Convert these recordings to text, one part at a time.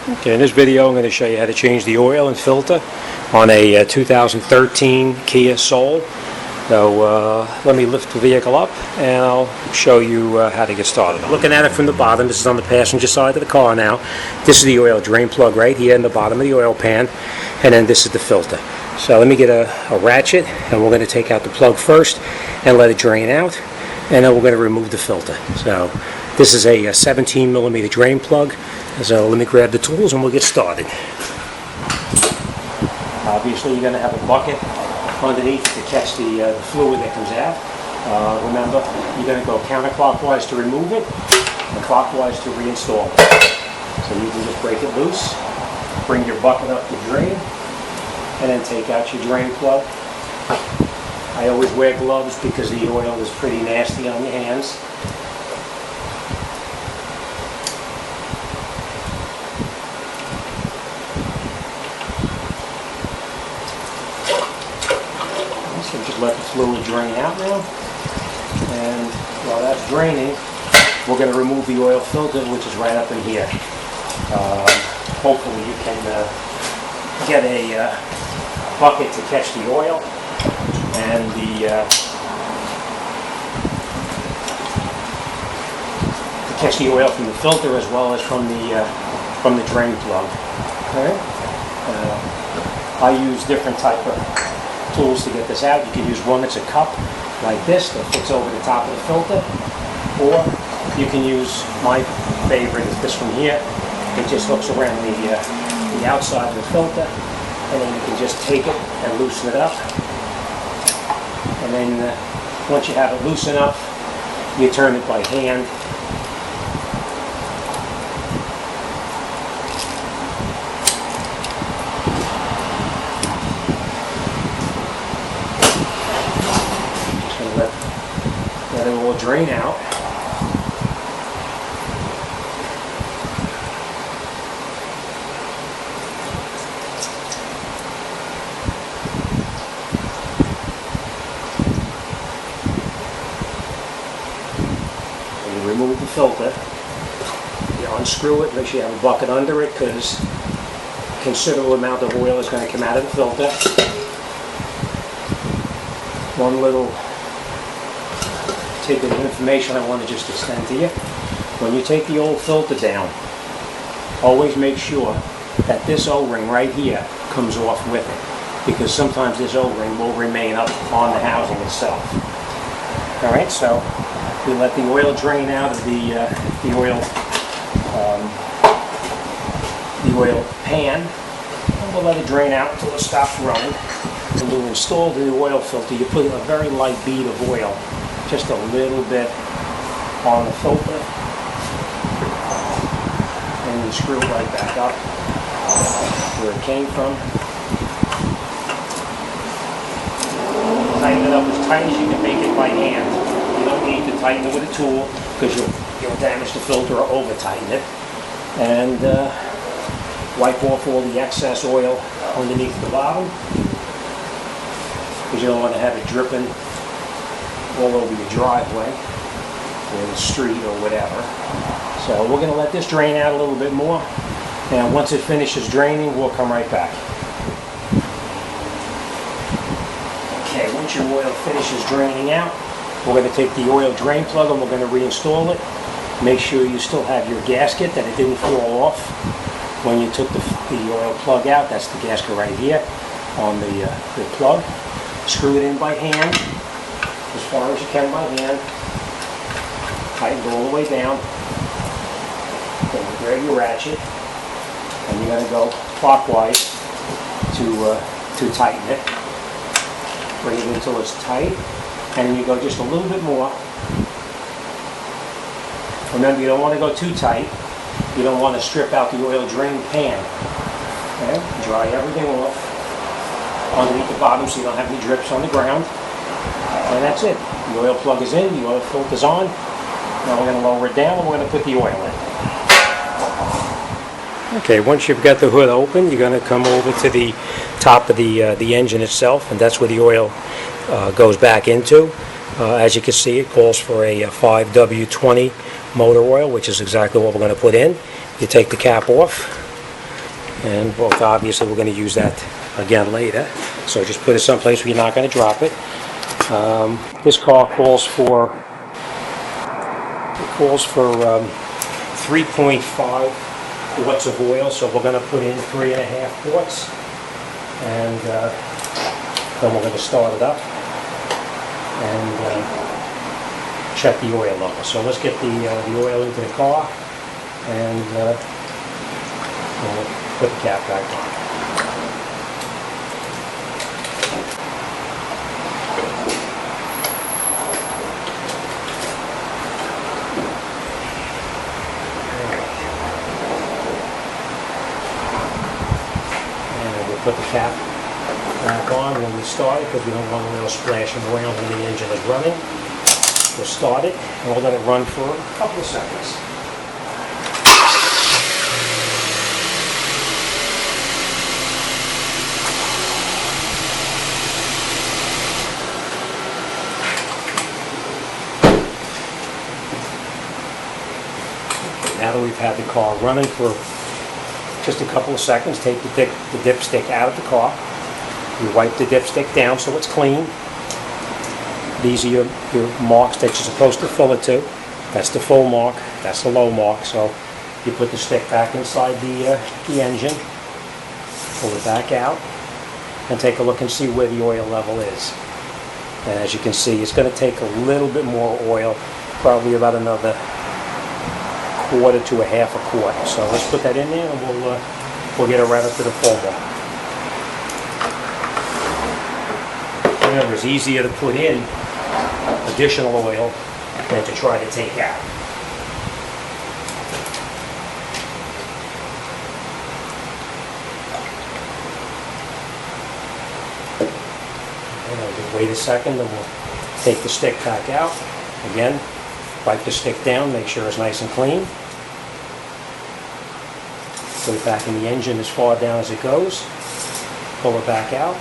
Okay, in this video I'm going to show you how to change the oil and filter on a 2013 Kia Soul. So let me lift the vehicle up and I'll show you how to get started. Looking at it from the bottom, this is on the passenger side of the car now. This is the oil drain plug right here in the bottom of the oil pan, and then this is the filter. So let me get a ratchet, and we're going to take out the plug first and let it drain out, and then we're going to remove the filter. So this is a 17 millimeter drain plug. So let me grab the tools and we'll get started. Obviously you're going to have a bucket underneath to catch the fluid that comes out. Remember, you're going to go counterclockwise to remove it and clockwise to reinstall it. So you can just break it loose, bring your bucket up to drain, and then take out your drain plug. I always wear gloves because the oil is pretty nasty on your hands. So just let the fluid drain out now, and while that's draining, we're going to remove the oil filter, which is right up in here. Hopefully you can get a bucket to catch the oil and the oil from the filter as well as from the drain plug. Okay. I use different type of tools to get this out. You can use one that's a cup like this that fits over the top of the filter, or you can use my favorite, is this one here. It just hooks around the outside of the filter, and then you can just take it and loosen it up, and then once you have it loose enough, you turn it by hand. Let it all drain out. And you remove the filter. You unscrew it, make sure you have a bucket under it, because a considerable amount of oil is going to come out of the filter. One little tidbit of information I want to just extend to you. When you take the old filter down, always make sure that this O-ring right here comes off with it, because sometimes this O-ring will remain up on the housing itself. Alright, so we let the oil drain out of the oil pan, and we'll let it drain out until it stops running. When you install the new oil filter, you put a very light bead of oil, just a little bit on the filter, and you screw it right back up where it came from. Tighten it up as tight as you can make it by hand. You don't need to tighten it with a tool, because you'll damage the filter or over tighten it. And wipe off all the excess oil underneath the bottom, because you don't want to have it dripping all over your driveway or the street or whatever. So we're going to let this drain out a little bit more, and once it finishes draining, we'll come right back. Okay, once your oil finishes draining out, we're going to take the oil drain plug and we're going to reinstall it. Make sure you still have your gasket, that it didn't fall off when you took the oil plug out. That's the gasket right here on the plug. Screw it in by hand, as far as you can by hand. Tighten it all the way down. Then you grab your ratchet, and you're going to go clockwise to tighten it. Bring it until it's tight, and then you go just a little bit more. Remember, you don't want to go too tight. You don't want to strip out the oil drain pan. Okay? Dry everything off underneath the bottom so you don't have any drips on the ground. And that's it. The oil plug is in, the oil filter's on. Now we're going to lower it down and we're going to put the oil in. Okay, once you've got the hood open, you're going to come over to the top of the engine itself, and that's where the oil goes back into. As you can see, it calls for a 5W20 motor oil, which is exactly what we're going to put in. You take the cap off, And both, obviously, we're going to use that again later. So just put it someplace where you're not going to drop it. This car calls for 3.5 quarts of oil, so we're going to put in 3.5 quarts, and then we're going to start it up and check the oil level. So let's get the oil into the car, and we'll put the cap back on. Put the cap back on when we start it, because we don't want a little splash of oil when the engine is running. We'll start it, and we'll let it run for a couple of seconds. Now that we've had the car running for just a couple of seconds, take the dipstick out of the car. You wipe the dipstick down so it's clean. These are your marks that you're supposed to fill it to. That's the full mark, that's the low mark. So you put the stick back inside the engine, pull it back out, and take a look and see where the oil level is. And as you can see, it's going to take a little bit more oil, probably about another quarter to a half a quart. So let's put that in there, and we'll get it right up to the full mark. Remember, it's easier to put in additional oil than to try to take out. And I'll just wait a second, and we'll take the stick back out. Again, wipe the stick down, make sure it's nice and clean. Put it back in the engine as far down as it goes. Pull it back out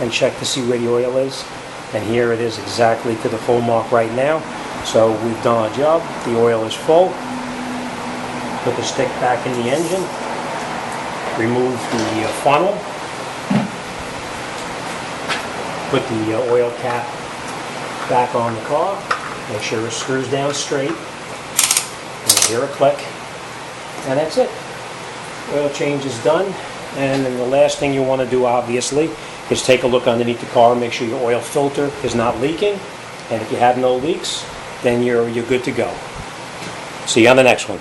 and check to see where the oil is. And here it is exactly to the full mark right now. So we've done our job. The oil is full. Put the stick back in the engine. Remove the funnel. Put the oil cap back on the car. Make sure it screws down straight. And hear a click. And that's it. Oil change is done. And then the last thing you want to do, obviously, is take a look underneath the car and make sure your oil filter is not leaking. And if you have no leaks, then you're good to go. See you on the next one.